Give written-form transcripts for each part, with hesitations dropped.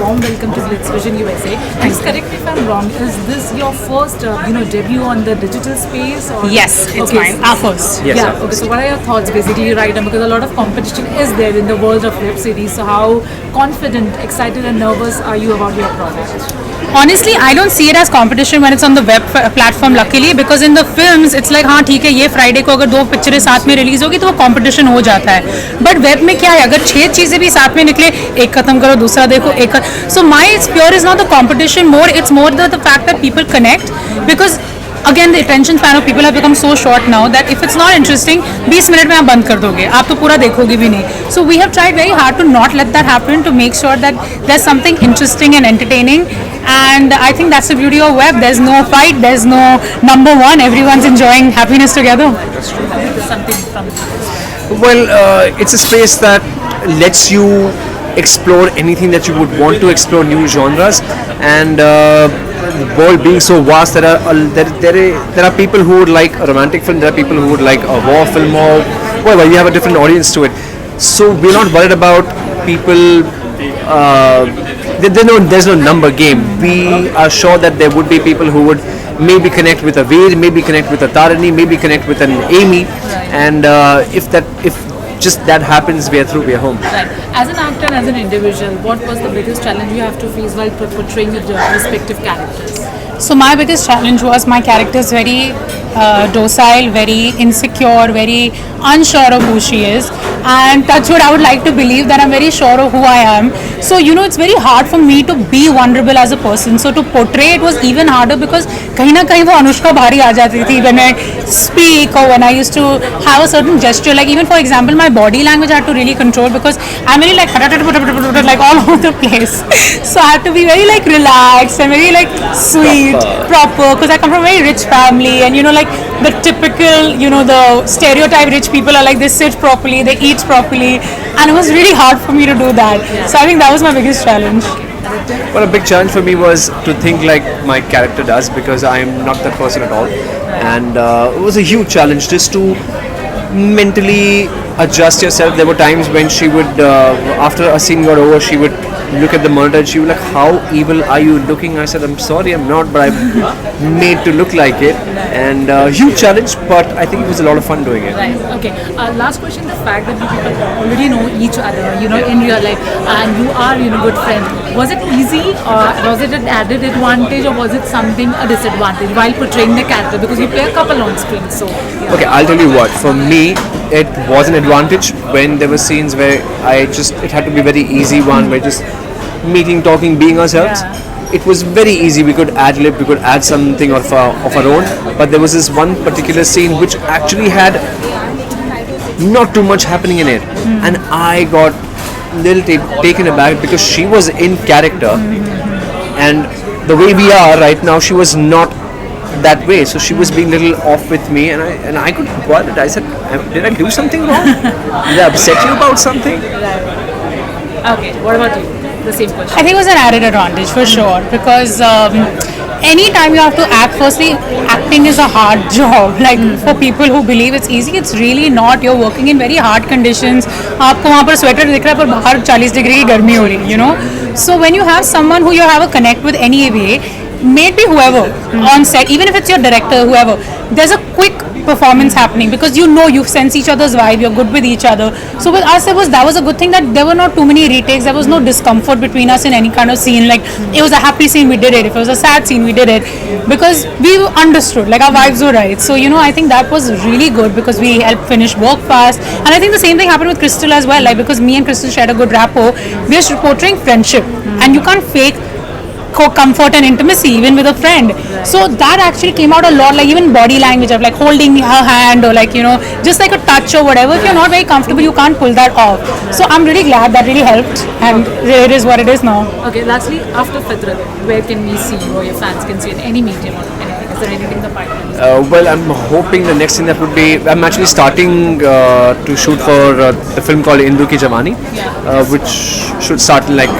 warm welcome to Blitz Vision USA. Please correct me if I'm wrong. Is this your first, debut on the digital space? Or? Yes, it's mine. Our first. Yes, Yeah. Okay. So, what are your thoughts basically right now? Because a lot of competition is there in the world of web series. So, how confident, excited, and nervous are you about your product? Honestly, I don't see it as competition when it's on the web platform, luckily, because in the films it's like हाँ ठीक है ये Friday को अगर 2 पिक्चरें साथ में release होगी तो वो कंपटीशन हो जाता है. बट वेब में क्या है, अगर 6 चीज़ें भी साथ में निकले, एक खत्म करो दूसरा देखो एक. So my it's pure is not the competition, more it's more the fact that people connect. Because again the attention span of people have become so short now that if it's not interesting 20 minute में आप बंद कर दोगे, आप तो पूरा देखोगे भी नहीं. So we have tried very hard to not let that happen, to make sure that there is something interesting and entertaining. And I think that's the beauty of web. There's no fight, there's no number one. Everyone's enjoying happiness together. Something from Well, it's a space that lets you explore anything that you would want to explore, new genres, and the world being so vast, there are people who would like a romantic film, there are people who would like a war film, or well, you have a different audience to it. So we're not worried about people. There's no number game. We are sure that there would be people who would maybe connect with a Veer, maybe connect with a Tarini, maybe connect with an Amy, and if just that happens, we are through, we are home. Right. As an actor and as an individual, what was the biggest challenge you have to face while portraying your respective characters? So my biggest challenge was my character is very docile, very insecure, very unsure of who she is, and that's what I would like to believe, that I'm very sure of who I am. So it's very hard for me to be vulnerable as a person. So to portray it was even harder because कहीं ना कहीं वो अनुष्का भारी आ जाती थी when I speak or when I used to have a certain gesture. Like even for example, my body language I had to really control because I'm very like like all over the place. So I had to be very like relaxed and very like sweet, proper, because I come from a very rich family, and like the typical, the stereotype rich people are like they sit properly, they eat properly, and it was really hard for me to do that. So I think that was my biggest challenge. Well, a big challenge for me was to think like my character does, because I am not that person at all, and it was a huge challenge just to mentally adjust yourself. There were times when she would, after a scene got over, she would look at the monitor and she would like, "How evil are you looking?" I said, "I'm sorry, I'm not, but I'm made to look like it." And huge challenge, but I think it was a lot of fun doing it. Right. Okay. Last question: the fact that you people already know each other, in real life, and you are, good friends. Was it easy, or was it an added advantage, or was it something a disadvantage while portraying the character? Because you play a couple on screen, so. Yeah. Okay, I'll tell you what. For me, it was an advantage when there were scenes where it had to be very easy one, where just meeting, talking, being ourselves. Yeah. It was very easy. We could ad-lib, we could add something of our own. But there was this one particular scene which actually had not too much happening in it, and I got a little taken aback because she was in character, and the way we are right now, she was not that way. So she was being a little off with me, and I could bother it. I said, "Did I do something wrong? Did I upset you about something?" Okay. What about you? The same question. I think it was an added advantage for sure, because anytime you have to act, firstly, acting is a hard job. Like for people who believe it's easy, it's really not. You're working in very hard conditions. आपको वहाँ पर sweater दिख रहा है पर बाहर 40 degree की गर्मी हो रही है, So when you have someone who you have a connect with anyway, maybe whoever on set, even if it's your director, whoever, there's a quick performance happening because you sense each other's vibe, you're good with each other. So with us, that was a good thing that there were not too many retakes, there was no discomfort between us in any kind of scene. Like it was a happy scene, we did it. If it was a sad scene, we did it because we understood, like our vibes were right. So I think that was really good because we helped finish work fast. And I think the same thing happened with Crystal as well, like because me and Crystal shared a good rapport. We are portraying friendship, and you can't fake comfort and intimacy even with a friend. So that actually came out a lot, like even body language of like holding her hand or like just like a touch or whatever. If you're not very comfortable, you can't pull that off. So I'm really glad that really helped, and it is what it is now. Okay, lastly, after Fitrat, where can we see you or your fans can see in any medium or anything? Is there anything in the pipeline? Well, I'm hoping the next thing that would be, I'm actually starting to shoot for the film called Indu Ki Jawani, which should start in like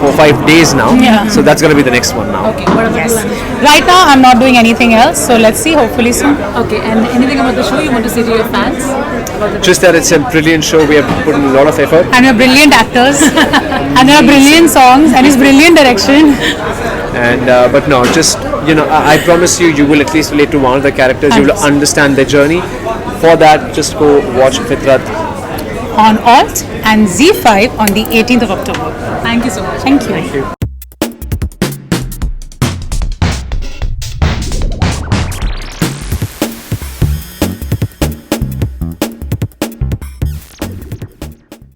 4 or 5 days now. Yeah. So that's going to be the next one now. Okay, what about you? Right now, I'm not doing anything else, so let's see, hopefully soon. Okay, and anything about the show you want to say to your fans? Just that it's a brilliant show. We have put in a lot of effort. And we're brilliant actors, and there are brilliant songs, and it's brilliant direction. And but no, just I promise you, you will at least relate to one of the characters. You will understand their journey. For that, just go watch Fitrat On Alt and Z5 on the 18th of October. Thank you so much. Thank you.